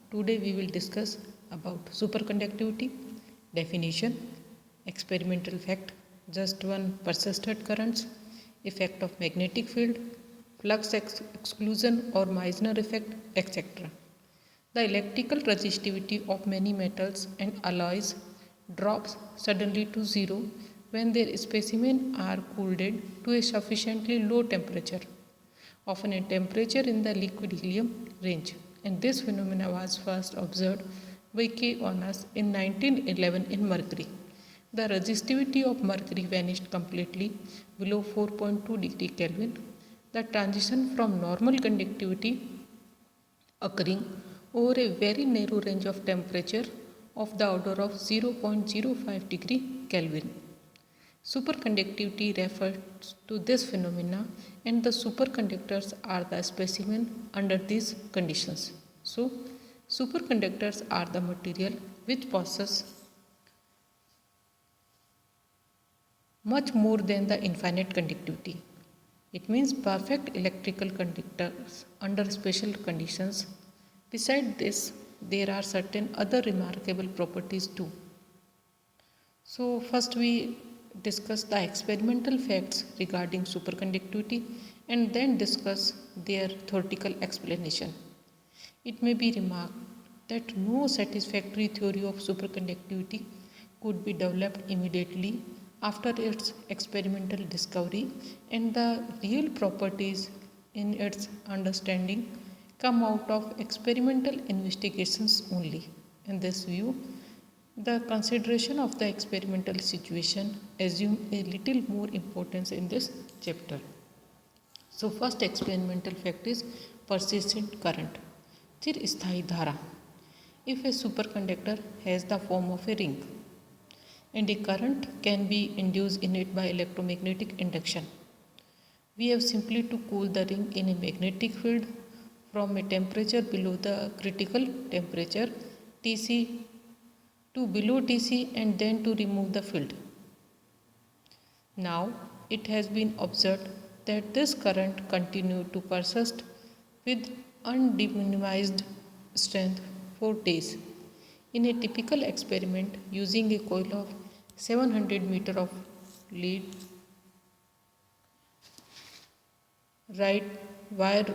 Today we will discuss about superconductivity, definition, experimental fact, just one persistent currents, effect of magnetic field, flux exclusion or Meissner effect, etc. The electrical resistivity of many metals and alloys drops suddenly to zero when their specimens are cooled to a sufficiently low temperature, often a temperature in the liquid helium range. And this phenomenon was first observed by K. Onnes in 1911 in mercury. The resistivity of mercury vanished completely below 4.2 degree Kelvin. The transition from normal conductivity occurring over a very narrow range of temperature of the order of 0.05 degree Kelvin. Superconductivity refers to this phenomena and the superconductors are the specimen under these conditions. So, superconductors are the material which possess much more than the infinite conductivity. It means perfect electrical conductors under special conditions. Besides this, there are certain other remarkable properties too. So, first we discuss the experimental facts regarding superconductivity and then discuss their theoretical explanation. It may be remarked that no satisfactory theory of superconductivity could be developed immediately after its experimental discovery, and the real properties in its understanding come out of experimental investigations only. In this view, the consideration of the experimental situation assume a little more importance in this chapter. So first experimental fact is persistent current. चिर स्थायी धारा. If a superconductor has the form of a ring and a current can be induced in it by electromagnetic induction, we have simply to cool the ring in a magnetic field from a temperature below the critical temperature Tc to below Tc and then to remove the field. Now it has been observed that this current continued to persist with undiminished strength for days. In a typical experiment using a coil of 700 meter of lead right wire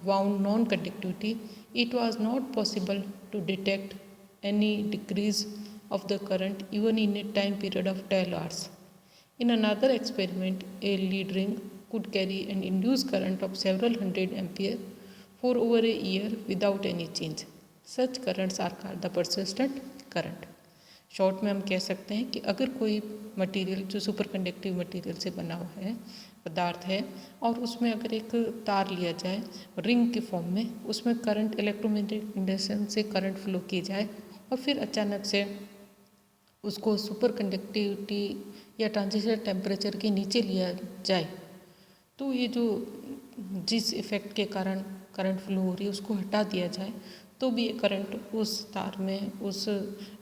wound non-conductivity, it was not possible to detect any decrease of the current even in a time period of 12 hours. In another experiment, a lead ring could carry an induced current of several hundred ampere for over a year without any change. Such currents are called the persistent current. Short में हम कह सकते हैं कि अगर कोई material जो super conductive material से बना हुआ है पदार्थ है और उसमें अगर एक तार लिया जाए रिंग के फॉर्म में, उसमें करंट इलेक्ट्रोमैग्नेटिक इंडक्शन से करंट फ्लो की जाए और फिर अचानक से उसको सुपर कंडक्टिविटी या ट्रांजिशन टेम्परेचर के नीचे लिया जाए, तो ये जो जिस इफ़ेक्ट के कारण करंट फ्लो हो रही है उसको हटा दिया जाए तो भी ये करंट उस तार में उस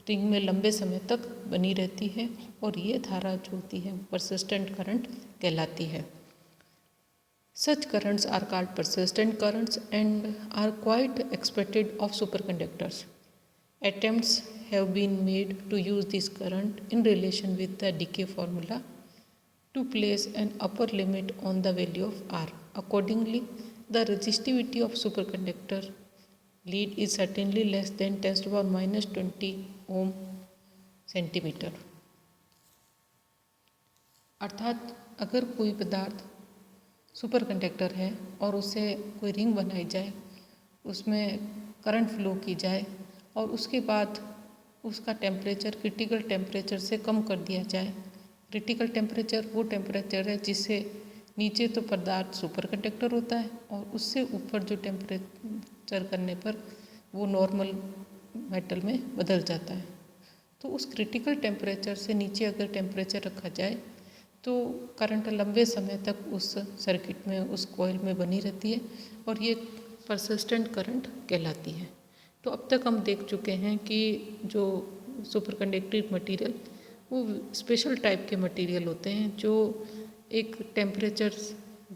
रिंग में लंबे समय तक बनी रहती है और ये धारा जो होती है परसिस्टेंट करंट कहलाती है. Such currents are called persistent currents and are quite expected of superconductors. Attempts have been made to use this current in relation with the decay formula to place an upper limit on the value of R. Accordingly, the resistivity of superconductor lead is certainly less than 10 to the power minus 20 ohm centimetre. अर्थात अगर कोई पदार्थ super conductor है और उससे कोई ring बनाई जाए, उसमें करंट फ्लो की जाए और उसके बाद उसका टेम्परेचर क्रिटिकल टेम्परेचर से कम कर दिया जाए. क्रिटिकल टेम्परेचर वो टेम्परेचर है जिससे नीचे तो पदार्थ सुपर कंडक्टर होता है और उससे ऊपर जो टेम्परेचर करने पर वो नॉर्मल मेटल में बदल जाता है. तो उस क्रिटिकल टेम्परेचर से नीचे अगर टेम्परेचर रखा जाए तो करंट लंबे समय तक उस सर्किट में उस कॉइल में बनी रहती है और ये परसिस्टेंट करंट कहलाती है. तो अब तक हम देख चुके हैं कि जो सुपर कंडक्टिव मटीरियल वो स्पेशल टाइप के मटेरियल होते हैं जो एक टेम्परेचर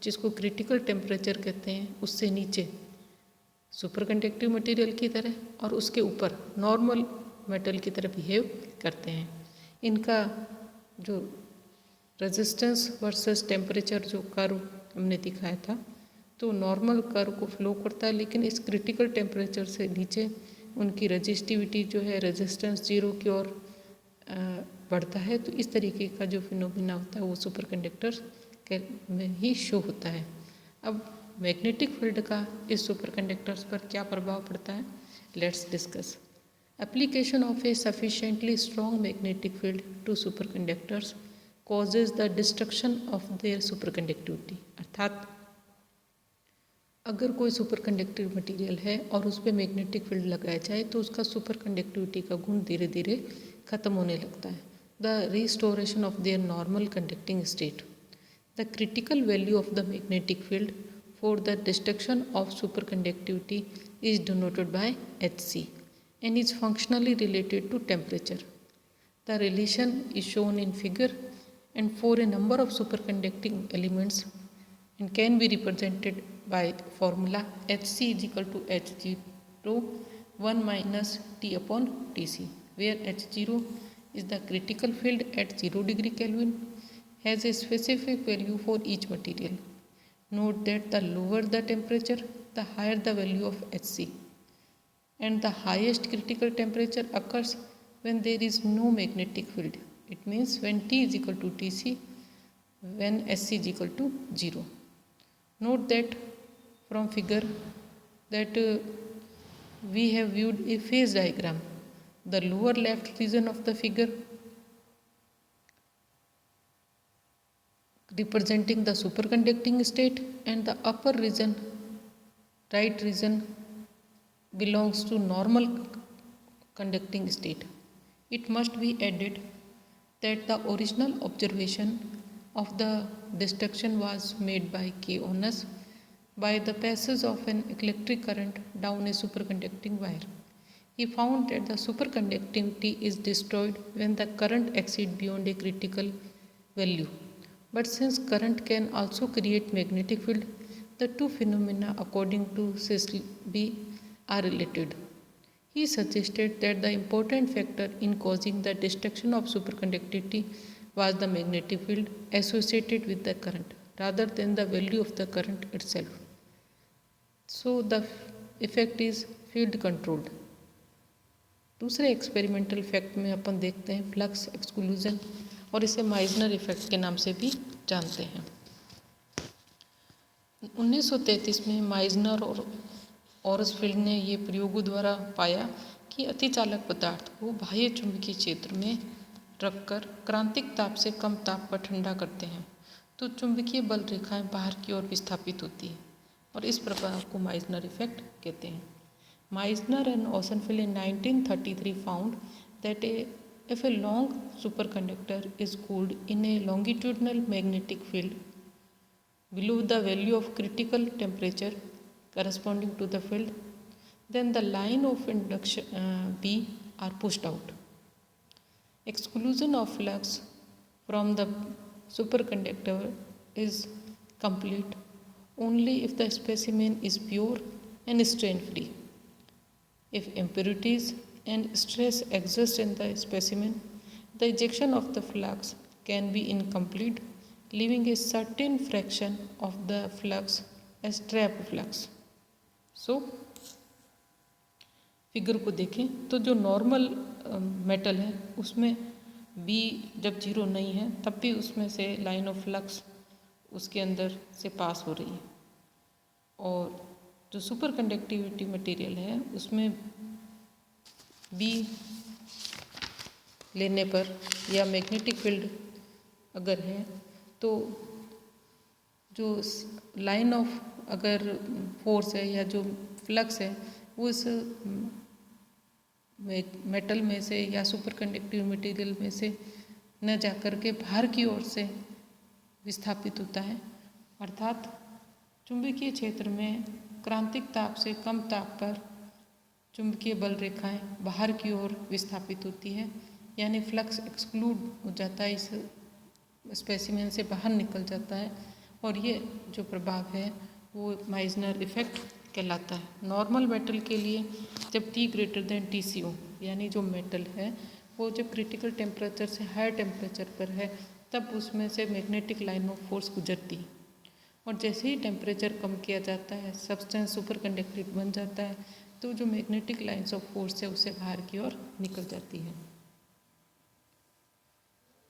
जिसको क्रिटिकल टेम्परेचर कहते हैं उससे नीचे सुपर कंडक्टिव मटेरियल की तरह और उसके ऊपर नॉर्मल मेटल की तरह बिहेव करते हैं। इनका जो रेजिस्टेंस वर्सेस टेम्परेचर जो कर्व हमने दिखाया था, तो नॉर्मल कर्व को फ्लो करता है, लेकिन इस क्रिटिकल टेम्परेचर से नीचे उनकी रजिस्टिविटी जो है रेजिस्टेंस जीरो की ओर बढ़ता है। तो इस तरीके का जो फिनोमिना होता है वो सुपर कंडक्टर्स के में ही शो होता है। अब मैग्नेटिक फील्ड का इस सुपर कंडक्टर्स पर क्या प्रभाव पड़ता है, let's discuss. Application of a sufficiently strong magnetic field to superconductors causes the destruction of their superconductivity. अर्थात अगर कोई सुपर कंडक्टिव मटीरियल है और उस पर मैग्नेटिक फील्ड लगाया जाए तो उसका सुपर कंडक्टिविटी का गुण धीरे धीरे खत्म होने लगता है। The restoration of their normal conducting state. The critical value of the magnetic field for the destruction of superconductivity is denoted by Hc and is functionally related to temperature. The relation is shown in figure and for a number of superconducting elements and can be represented by formula Hc is equal to H0 1 minus T upon Tc, where H0 is the critical field at 0 degree Kelvin, has a specific value for each material. Note that the lower the temperature, the higher the value of Hc, and the highest critical temperature occurs when there is no magnetic field. It means when T is equal to Tc, when Sc is equal to 0. Note that from figure that we have viewed a phase diagram. The lower left region of the figure representing the superconducting state and the upper region, right region, belongs to normal conducting state. It must be added that the original observation of the destruction was made by K. Onus by the passage of an electric current down a superconducting wire. He found that the superconductivity is destroyed when the current exceeds beyond a critical value. But since current can also create magnetic field, the two phenomena according to Cecil B are related. He suggested that the important factor in causing the destruction of superconductivity was the magnetic field associated with the current rather than the value of the current itself. So the effect is field controlled. दूसरे experimental fact में अपन देखते हैं flux exclusion, और इसे Meissner effect के नाम से भी जानते हैं। 1933 में माइजनर और ऑरसफील्ड ने ये प्रयोगों द्वारा पाया कि अतिचालक पदार्थ को बाह्य चुंबकीय क्षेत्र में रखकर क्रांतिक ताप से कम ताप पर ठंडा करते हैं तो चुंबकीय बल रेखाएं बाहर की ओर विस्थापित होती हैं, और इस प्रभाव को माइजनर इफेक्ट कहते हैं। Meissner and Ochsenfeld in 1933 found that if a long superconductor is cooled in a longitudinal magnetic field below the value of critical temperature corresponding to the field, then the line of induction B are pushed out. Exclusion of flux from the superconductor is complete only if the specimen is pure and strain free. If impurities and stress exist in the specimen, the ejection of the flux can be incomplete, leaving a certain fraction of the flux as trapped flux. So, figure को देखें तो जो normal metal है उसमें B जब zero नहीं है तब भी उसमें से लाइन ऑफ फ्लक्स उसके अंदर से पास हो रही है, और जो सुपर कंडक्टिविटी मटेरियल है उसमें बी लेने पर या मैग्नेटिक फील्ड अगर है तो जो लाइन ऑफ अगर फोर्स है या जो फ्लक्स है वो इस मेटल में से या सुपर कंडक्टिव मटेरियल में से न जाकर के बाहर की ओर से विस्थापित होता है। अर्थात चुंबकीय क्षेत्र में क्रांतिक ताप से कम ताप पर चुंबकीय बल रेखाएं बाहर की ओर विस्थापित होती है, यानी फ्लक्स एक्सक्लूड हो जाता है, इस स्पेसिमेन से बाहर निकल जाता है, और ये जो प्रभाव है वो माइजनर इफेक्ट कहलाता है। नॉर्मल मेटल के लिए जब T ग्रेटर देन TCO यानी जो मेटल है वो जब क्रिटिकल टेम्परेचर से हायर टेम्परेचर पर है तब उसमें से मैग्नेटिक लाइन ऑफ फोर्स गुजरती है, और जैसे ही टेम्परेचर कम किया जाता है सब्सटेंस सुपर कंडक्टिव बन जाता है, तो जो मैग्नेटिक लाइन्स ऑफ फोर्स है उसे बाहर की ओर निकल जाती है।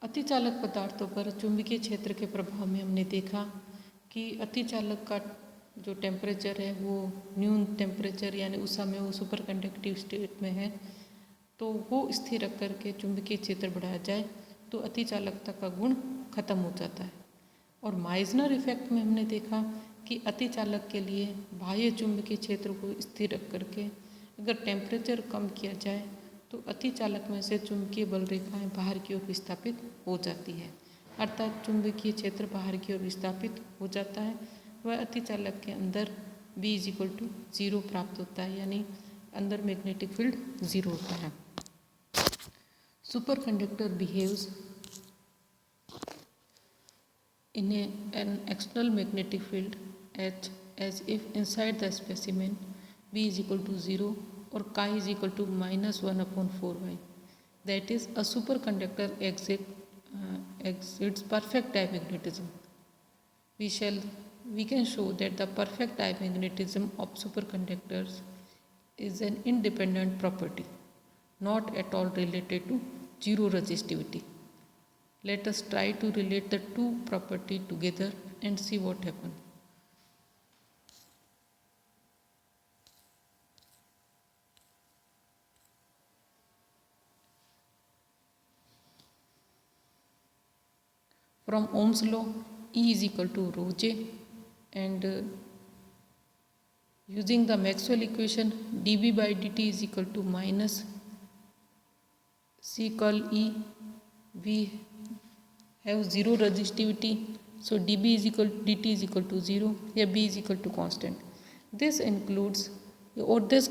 अतिचालक पदार्थों पर चुंबकीय क्षेत्र के प्रभाव में हमने देखा कि अतिचालक का जो टेम्परेचर है वो न्यून टेम्परेचर यानी उस समय वो सुपर कंडक्टिव स्टेट में है, तो वो स्थिर रख करके चुंबकीय क्षेत्र बढ़ाया जाए तो अतिचालकता का गुण खत्म हो जाता है। और माइजनर इफेक्ट में हमने देखा कि अतिचालक के लिए बाह्य चुंबकीय क्षेत्र को स्थिर रख करके अगर टेम्परेचर कम किया जाए तो अतिचालक में से चुंबकीय बल रेखाएं बाहर की ओर विस्थापित हो जाती है, अर्थात चुंबकीय क्षेत्र बाहर की ओर विस्थापित हो जाता है। वह अतिचालक के अंदर B=0 प्राप्त होता है, यानी अंदर मैग्नेटिक फील्ड 0 होता है। Super conductor behaves in an external magnetic field H as if inside the specimen B=0 or chi (-1/4y). That is, a superconductor exhibits perfect diamagnetism. We can show that the perfect diamagnetism of superconductors is an independent property, not at all related to zero resistivity. Let us try to relate the two properties together and see what happens. From Ohm's law, E=ρ J, and using the Maxwell equation, dB/dt is C curl E, we have zero resistivity, so dB/dt=0 या B=constant. This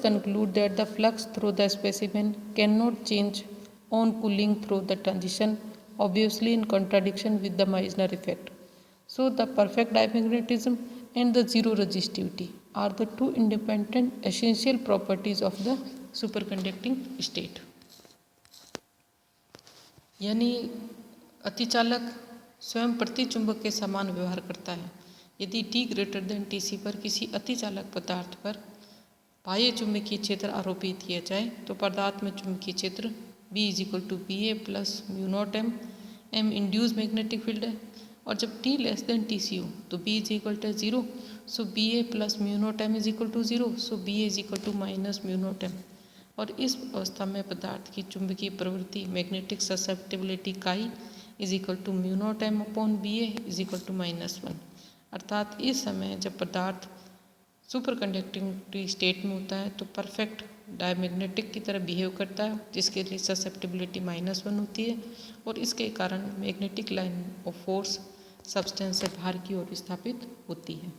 conclude that the flux through the specimen cannot change on cooling through the transition, obviously in contradiction with the Meissner effect. So the perfect diamagnetism and the zero resistivity are the two independent essential properties of the superconducting state. यानी अतिचालक स्वयं प्रतिचुंबक के समान व्यवहार करता है। यदि T>TC पर किसी अतिचालक पदार्थ पर बाह्य चुंबकीय क्षेत्र आरोपित किया जाए तो पदार्थ में चुंबकीय क्षेत्र B=BA + μ0m, m induce magnetic field है, और जब T<TCO तो B=0, सो BA + μ0m = 0, सो BA -μ0m। और इस अवस्था में पदार्थ की चुंबकीय प्रवृत्ति मैग्नेटिक ससेप्टिबिलिटी काई μ0m/BA = -1। अर्थात इस समय जब पदार्थ सुपर कंडक्टिंग स्टेट में होता है तो परफेक्ट डायमैग्नेटिक की तरह बिहेव करता है, जिसके लिए ससेप्टिबिलिटी -1 होती है, और इसके कारण magnetic line of force substance से बाहर की ओर विस्थापित होती है।